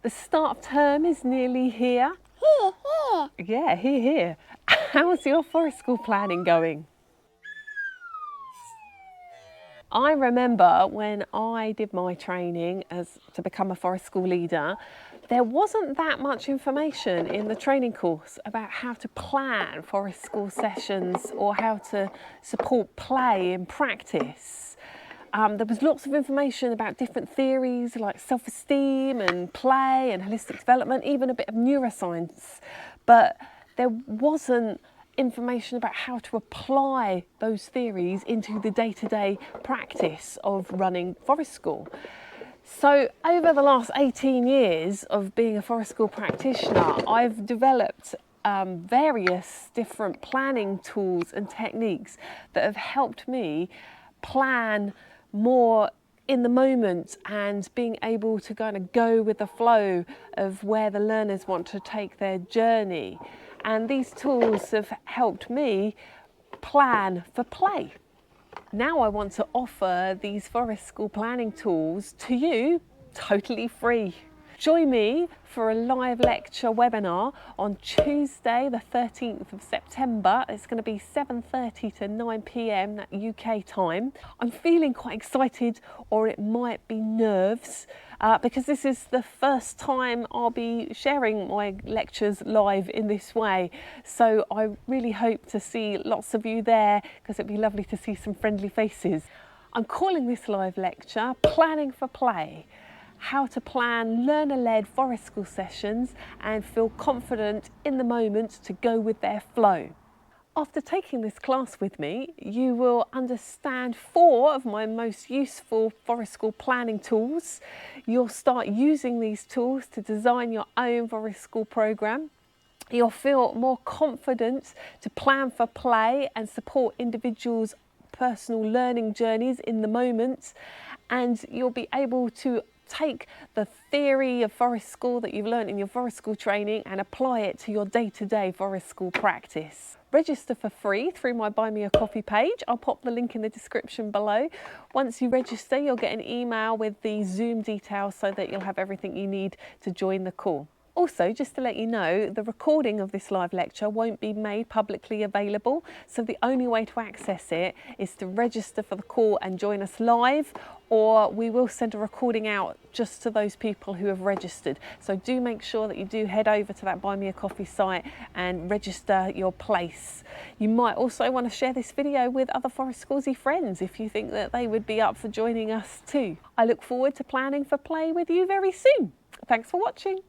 The start of term is nearly here. Here. Yeah, here. How's your forest school planning going? I remember when I did my training to become a forest school leader, there wasn't that much information in the training course about how to plan forest school sessions or how to support play in practice. There was lots of information about different theories like self-esteem and play and holistic development, even a bit of neuroscience, but there wasn't information about how to apply those theories into the day-to-day practice of running forest school. So over the last 18 years of being a forest school practitioner, I've developed various different planning tools and techniques that have helped me plan more in the moment and being able to kind of go with the flow of where the learners want to take their journey. And these tools have helped me plan for play. Now I want to offer these forest school planning tools to you totally free. Join me for a live lecture webinar on Tuesday the 13th of September. It's going to be 7:30 to 9 p.m. that UK time. I'm feeling quite excited, or it might be nerves, because this is the first time I'll be sharing my lectures live in this way. So I really hope to see lots of you there, because it'd be lovely to see some friendly faces. I'm calling this live lecture Planning for Play. How to plan learner-led forest school sessions and feel confident in the moment to go with their flow. After taking this class with me, you will understand 4 of my most useful forest school planning tools. You'll start using these tools to design your own forest school program. You'll feel more confident to plan for play and support individuals' personal learning journeys in the moment, and you'll be able to take the theory of forest school that you've learned in your forest school training and apply it to your day-to-day forest school practice. Register for free through my Buy Me a Coffee page. I'll pop the link in the description below. Once you register, you'll get an email with the Zoom details so that you'll have everything you need to join the call. Also, just to let you know, the recording of this live lecture won't be made publicly available, so the only way to access it is to register for the call and join us live, or we will send a recording out just to those people who have registered. So do make sure that you do head over to that Buy Me a Coffee site and register your place. You might also want to share this video with other Forest Schoolsy friends if you think that they would be up for joining us too. I look forward to planning for play with you very soon. Thanks for watching.